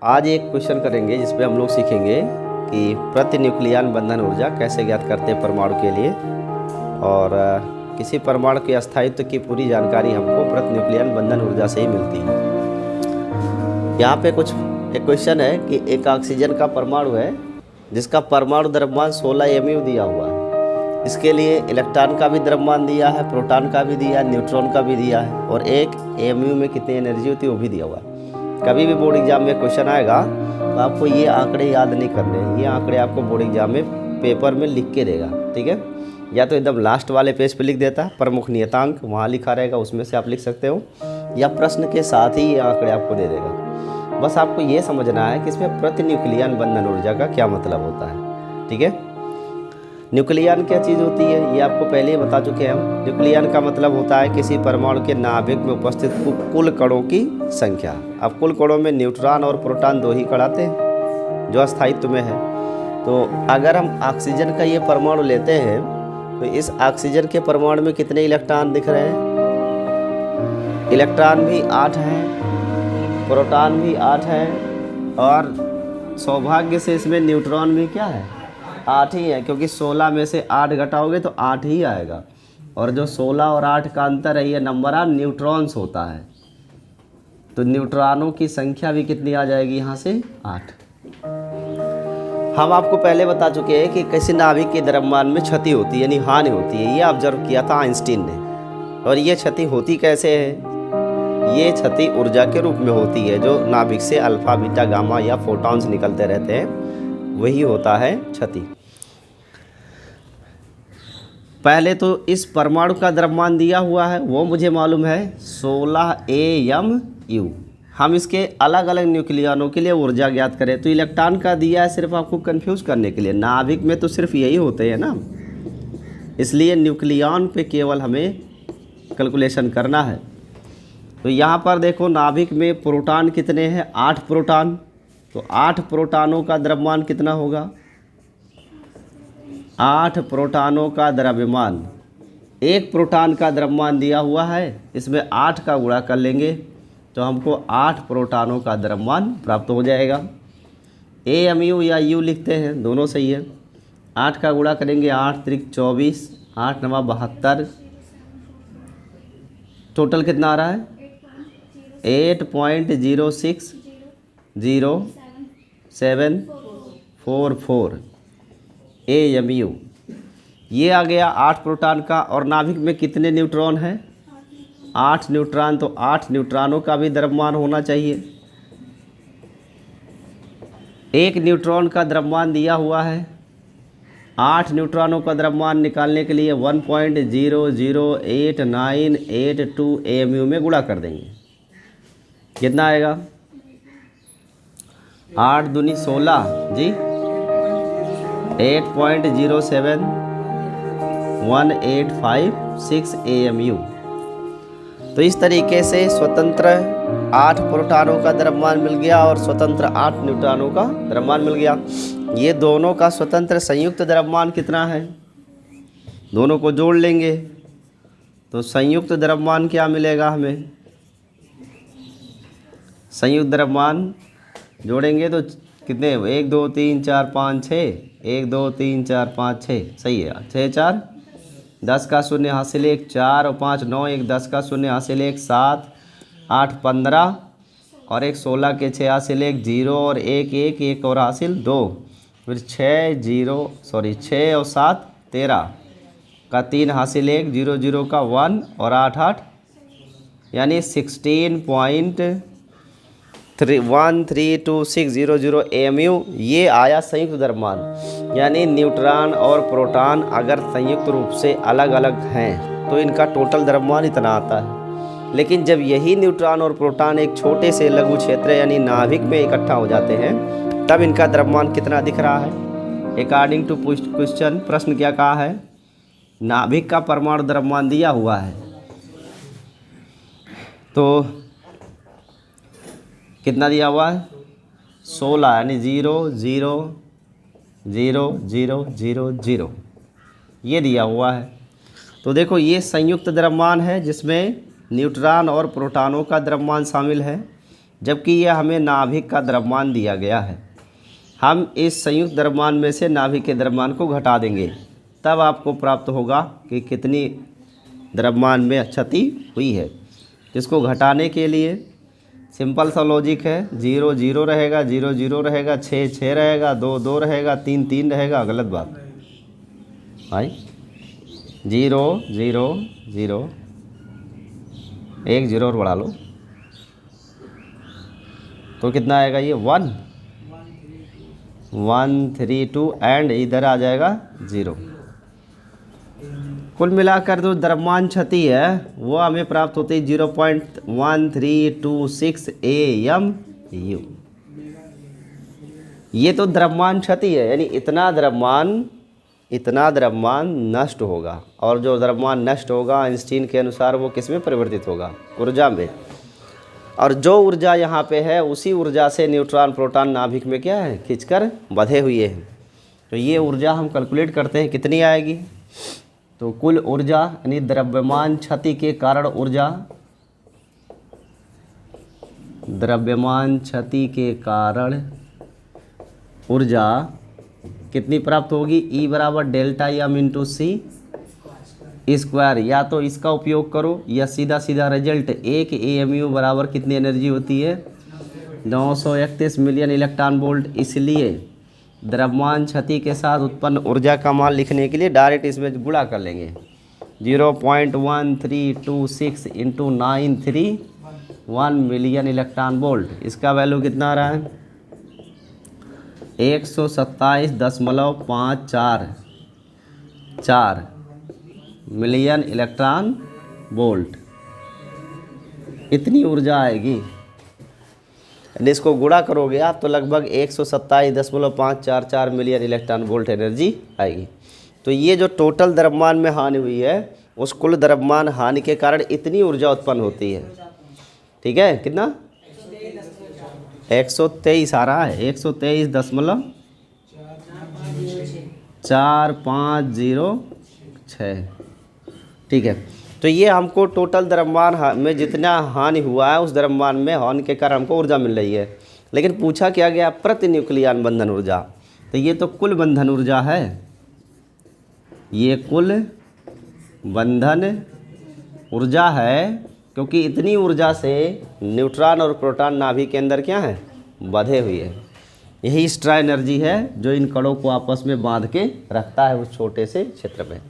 आज एक क्वेश्चन करेंगे जिसपे हम लोग सीखेंगे कि प्रति न्यूक्लियन बंधन ऊर्जा कैसे ज्ञात करते हैं परमाणु के लिए, और किसी परमाणु के अस्थायित्व की पूरी जानकारी हमको प्रति न्यूक्लियन बंधन ऊर्जा से ही मिलती है। यहाँ पे एक क्वेश्चन है कि एक ऑक्सीजन का परमाणु है जिसका परमाणु द्रव्यमान 16 mu दिया हुआ है। इसके लिए इलेक्ट्रॉन का भी द्रव्यमान दिया है, प्रोटॉन का भी दिया है, न्यूट्रॉन का भी दिया है, और एक mu में कितनी एनर्जी होती है वो भी दिया हुआ है। कभी भी बोर्ड एग्जाम में क्वेश्चन आएगा तो आपको ये आंकड़े याद नहीं करने, ये आंकड़े आपको बोर्ड एग्जाम में पेपर में लिख के देगा, ठीक है। या तो एकदम लास्ट वाले पेज पे लिख देता है, प्रमुख नियतांक वहाँ लिखा रहेगा, उसमें से आप लिख सकते हो, या प्रश्न के साथ ही ये आंकड़े आपको दे देगा। बस आपको ये समझना है कि इसमें प्रति न्यूक्लियन बंधन ऊर्जा का क्या मतलब होता है, ठीक है। न्यूक्लियन क्या चीज़ होती है ये आपको पहले ही बता चुके हैं हम। न्यूक्लियन का मतलब होता है किसी परमाणु के नाभिक में उपस्थित कुल कणों की संख्या। अब कुल कणों में न्यूट्रॉन और प्रोटॉन दो ही कण आते हैं जो अस्थायित्व में है। तो अगर हम ऑक्सीजन का ये परमाणु लेते हैं तो इस ऑक्सीजन के परमाणु में कितने इलेक्ट्रॉन दिख रहे हैं? इलेक्ट्रॉन भी 8 हैं, प्रोटॉन भी 8 हैं, और सौभाग्य से इसमें न्यूट्रॉन भी क्या है, 8 ही है, क्योंकि 16 में से 8 घटाओगे तो 8 ही आएगा। और जो 16 और 8 का अंतर है ये नंबर ऑफ न्यूट्रॉन्स होता है। तो न्यूट्रॉनों की संख्या भी कितनी आ जाएगी यहाँ से, 8। हम आपको पहले बता चुके हैं कि किसी नाभिक के द्रव्यमान में क्षति होती है, यानी हानि होती है। ये ऑब्जर्व किया था आइंस्टीन ने। और ये क्षति होती कैसे है? ये क्षति ऊर्जा के रूप में होती है। जो नाभिक से अल्फा बीटा गामा या फोटॉन्स निकलते रहते हैं वही होता है क्षति। पहले तो इस परमाणु का द्रव्यमान दिया हुआ है, वो मुझे मालूम है 16 AMU। हम इसके अलग अलग न्यूक्लियनों के लिए ऊर्जा ज्ञात करें तो इलेक्ट्रॉन का दिया है सिर्फ आपको कंफ्यूज करने के लिए। नाभिक में तो सिर्फ यही होते हैं ना, इसलिए न्यूक्लियन पे केवल हमें कैलकुलेशन करना है। तो यहाँ पर देखो नाभिक में प्रोटॉन कितने हैं, 8 प्रोटॉन। तो 8 प्रोटॉनों का द्रव्यमान कितना होगा? 8 प्रोटॉनों का द्रव्यमान, एक प्रोटॉन का द्रव्यमान दिया हुआ है, इसमें 8 का गुणा कर लेंगे तो हमको 8 प्रोटॉनों का द्रव्यमान प्राप्त हो जाएगा। AMU या U लिखते हैं, दोनों सही है। 8 का गुणा करेंगे 8 त्रिक 24, 8 नवा 72, टोटल कितना आ रहा है 8.060744 AMU। ये आ गया 8 प्रोटॉन का। और नाभिक में कितने न्यूट्रॉन हैं? 8 न्यूट्रॉन। तो 8 न्यूट्रॉनों का भी द्रव्यमान होना चाहिए। एक न्यूट्रॉन का द्रव्यमान दिया हुआ है, 8 न्यूट्रॉनों का द्रव्यमान निकालने के लिए 1.00898 AMU में गुणा कर देंगे। कितना आएगा? 8 दूनी 16 जी, 8.07185 AMU। तो इस तरीके से स्वतंत्र 8 प्रोटॉनों का द्रव्यमान मिल गया और स्वतंत्र 8 न्यूट्रॉनों का द्रव्यमान मिल गया। ये दोनों का स्वतंत्र संयुक्त द्रव्यमान कितना है? दोनों को जोड़ लेंगे तो संयुक्त द्रव्यमान क्या मिलेगा हमें? संयुक्त द्रव्यमान जोड़ेंगे तो कितने? 1 2 3 4 5 6, 1 2 3 4 5 6, सही है। 6 4 10 का शून्य हासिल 1, 4 और 5 9, 1 10 का शून्य हासिल 1, 7 8 15 और 1 16 के 6 हासिल 1, 0 और 1 1 1 और हासिल 2, फिर 6 और 7 13 का 3 हासिल 1, 0 0 का 1 और 8 8, यानी 16.13260 AMU। ये आया संयुक्त द्रव्यमान। यानी न्यूट्रॉन और प्रोटॉन अगर संयुक्त रूप से अलग अलग हैं तो इनका टोटल द्रव्यमान इतना आता है। लेकिन जब यही न्यूट्रॉन और प्रोटॉन एक छोटे से लघु क्षेत्र यानी नाभिक में इकट्ठा हो जाते हैं तब इनका द्रव्यमान कितना दिख रहा है? अकॉर्डिंग टू क्वेश्चन, प्रश्न क्या कहा है? नाभिक का परमाणु द्रव्यमान दिया हुआ है, तो कितना दिया हुआ है? 16, यानी 0 0 0 0 0 0 ये दिया हुआ है। तो देखो ये संयुक्त द्रव्यमान है जिसमें न्यूट्रॉन और प्रोटॉनों का द्रव्यमान शामिल है। जबकि यह हमें नाभिक का द्रव्यमान दिया गया है। हम इस संयुक्त द्रव्यमान में से नाभिक के द्रव्यमान को घटा देंगे, तब आपको प्राप्त होगा कि कितनी द्रव्यमान में क्षति हुई है। इसको घटाने के लिए सिंपल सा लॉजिक है, 0 0 रहेगा, 0 0 रहेगा, 6 6 रहेगा, 2 2 रहेगा, 3 3 रहेगा। गलत बात भाई, 0 0 0, एक 0 और बढ़ा लो तो कितना आएगा ये 1 1 3 2 एंड इधर आ जाएगा 0। कुल मिलाकर जो द्रव्यमान क्षति है वो हमें प्राप्त होती है 0.1326 AMU। ये तो द्रव्यमान क्षति है, यानी इतना द्रव्यमान नष्ट होगा, और जो द्रव्यमान नष्ट होगा आइंस्टीन के अनुसार वो किस में परिवर्तित होगा? ऊर्जा में। और जो ऊर्जा यहाँ पे है उसी ऊर्जा से न्यूट्रॉन प्रोटॉन नाभिक में क्या है, खींचकर बंधे हुए हैं। तो ये ऊर्जा हम कैलकुलेट करते हैं कितनी आएगी। तो कुल ऊर्जा यानी द्रव्यमान क्षति के कारण ऊर्जा, द्रव्यमान क्षति के कारण ऊर्जा कितनी प्राप्त होगी? E बराबर डेल्टा एम इंटू सी स्क्वायर। या तो इसका उपयोग करो या सीधा सीधा रिजल्ट 1 AMU बराबर कितनी एनर्जी होती है? 931 मिलियन इलेक्ट्रॉन वोल्ट। इसलिए द्रव्यमान क्षति के साथ उत्पन्न ऊर्जा का मान लिखने के लिए डायरेक्ट इसमें गुणा कर लेंगे। 0.1326 इंटू 931 मिलियन इलेक्ट्रॉन वोल्ट। इसका वैल्यू कितना आ रहा है? 127.544 मिलियन इलेक्ट्रॉन वोल्ट। इतनी ऊर्जा आएगी। इसको गुणा करोगे आप तो लगभग 127.544 मिलियन इलेक्ट्रॉन वोल्ट एनर्जी आएगी। तो ये जो टोटल द्रव्यमान में हानि हुई है उस कुल द्रव्यमान हानि के कारण इतनी ऊर्जा उत्पन्न होती है। ठीक है, कितना? 123 आ रहा है, 123.4506। ठीक है, तो ये हमको टोटल द्रव्यमान में जितना हानि हुआ है उस द्रव्यमान में हानि के कारण हमको ऊर्जा मिल रही है। लेकिन पूछा क्या गया? प्रति न्यूक्लियन बंधन ऊर्जा। तो ये तो कुल बंधन ऊर्जा है, ये कुल बंधन ऊर्जा है, क्योंकि इतनी ऊर्जा से न्यूट्रॉन और प्रोटॉन नाभिक के अंदर क्या है? बंधे हुए हैं। यही एक्स्ट्रा एनर्जी है जो इन कणों को आपस में बांध के रखता है उस छोटे से क्षेत्र में।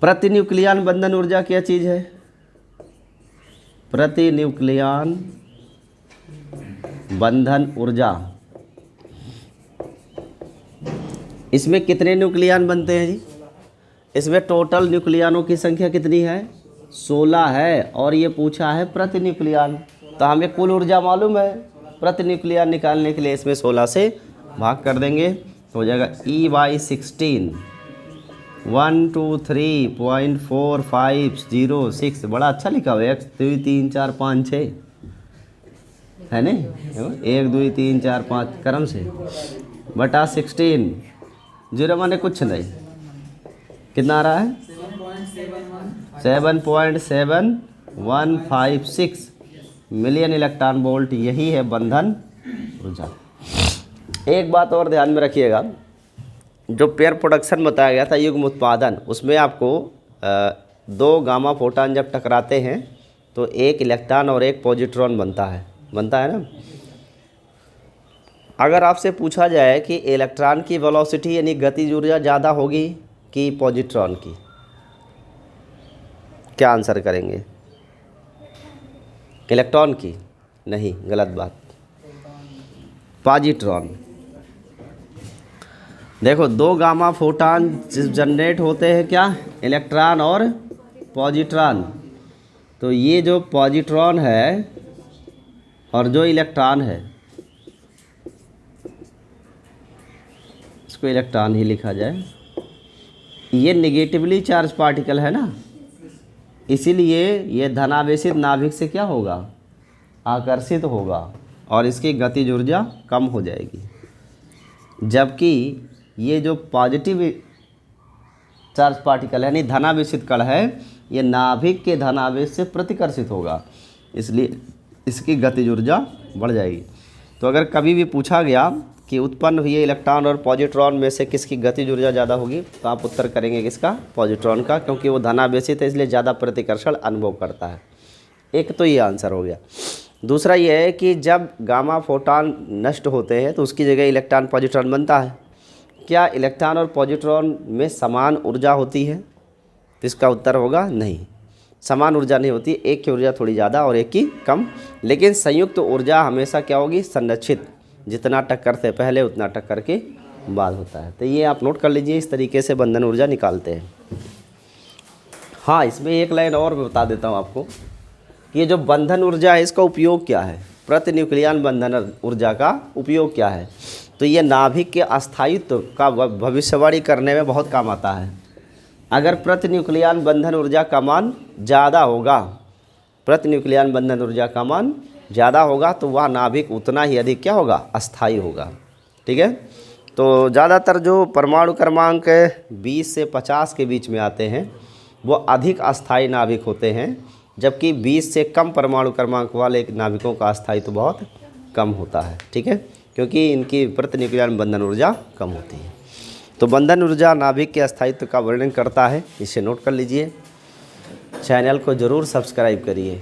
प्रति न्यूक्लियन बंधन ऊर्जा क्या चीज़ है? प्रति न्यूक्लियन बंधन ऊर्जा। इसमें कितने न्यूक्लियन बनते हैं जी? इसमें टोटल न्यूक्लियनों की संख्या कितनी है? 16 है, और ये पूछा है प्रति न्यूक्लियन। तो हमें कुल ऊर्जा मालूम है, प्रति न्यूक्लियन निकालने के लिए इसमें 16 से भाग कर देंगे तो हो जाएगा E/16 123.4506। बड़ा अच्छा लिखा हुआ है, 1 2 3 4 5 6 है नहीं, 1 2 3 4 5 क्रम से बटा 16, 0 माने कुछ नहीं। कितना आ रहा है? 7.7156 मिलियन इलेक्ट्रॉन वोल्ट। यही है बंधन ऊर्जा। एक बात और ध्यान में रखिएगा, जो पेयर प्रोडक्शन बताया गया था युग्म उत्पादन, उसमें आपको 2 गामा फोटॉन जब टकराते हैं तो एक इलेक्ट्रॉन और एक पॉजिट्रॉन बनता है ना। अगर आपसे पूछा जाए कि इलेक्ट्रॉन की वेलोसिटी यानी गतिज ऊर्जा ज़्यादा होगी कि पॉजिट्रॉन की, क्या आंसर करेंगे? इलेक्ट्रॉन की? नहीं, गलत बात, पॉजिट्रॉन। देखो 2 गामा फोटॉन जनरेट होते हैं क्या? इलेक्ट्रॉन और पॉजिट्रॉन। तो ये जो पॉजिट्रॉन है और जो इलेक्ट्रॉन है, इसको इलेक्ट्रॉन ही लिखा जाए, ये नेगेटिवली चार्ज पार्टिकल है ना, इसीलिए ये धनावेशित नाभिक से क्या होगा? आकर्षित होगा और इसकी गतिज ऊर्जा कम हो जाएगी। जबकि ये जो पॉजिटिव चार्ज पार्टिकल है, यानी धनावेशित कण है, ये नाभिक के धनावेश से प्रतिकर्षित होगा, इसलिए इसकी गतिज ऊर्जा बढ़ जाएगी। तो अगर कभी भी पूछा गया कि उत्पन्न हुए इलेक्ट्रॉन और पॉजिट्रॉन में से किसकी गतिज ऊर्जा ज़्यादा होगी, तो आप उत्तर करेंगे किसका? पॉजिट्रॉन का, क्योंकि वो धनावेशित है इसलिए ज़्यादा प्रतिकर्षण अनुभव करता है। एक तो ये आंसर हो गया। दूसरा ये है कि जब गामा फोटॉन नष्ट होते हैं तो उसकी जगह इलेक्ट्रॉन पॉजिट्रॉन बनता है। क्या इलेक्ट्रॉन और पॉजिट्रॉन में समान ऊर्जा होती है? तो इसका उत्तर होगा नहीं, समान ऊर्जा नहीं होती। एक की ऊर्जा थोड़ी ज़्यादा और एक की कम, लेकिन संयुक्त ऊर्जा हमेशा क्या होगी? संरक्षित। जितना टक्कर से पहले उतना टक्कर के बाद होता है। तो ये आप नोट कर लीजिए, इस तरीके से बंधन ऊर्जा निकालते हैं। हाँ, इसमें एक लाइन और बता देता हूँ आपको। ये जो बंधन ऊर्जा है इसका उपयोग क्या है? प्रति न्यूक्लियन बंधन ऊर्जा का उपयोग क्या है? तो ये नाभिक के अस्थायित्व का भविष्यवाणी करने में बहुत काम आता है। अगर प्रति न्यूक्लियन बंधन ऊर्जा का मान ज़्यादा होगा, प्रति न्यूक्लियन बंधन ऊर्जा का मान ज़्यादा होगा तो वह नाभिक उतना ही अधिक क्या होगा? अस्थायी होगा। ठीक है। तो ज़्यादातर जो परमाणु क्रमांक 20 से 50 के बीच में आते हैं वो अधिक अस्थायी नाभिक होते हैं, जबकि 20 से कम परमाणु क्रमांक वाले नाभिकों का अस्थायित्व बहुत कम होता है। ठीक है, क्योंकि इनकी प्रति न्यूक्लियन बंधन ऊर्जा कम होती है। तो बंधन ऊर्जा नाभिक के अस्थायित्व का वर्णन करता है, इसे नोट कर लीजिए। चैनल को ज़रूर सब्सक्राइब करिए।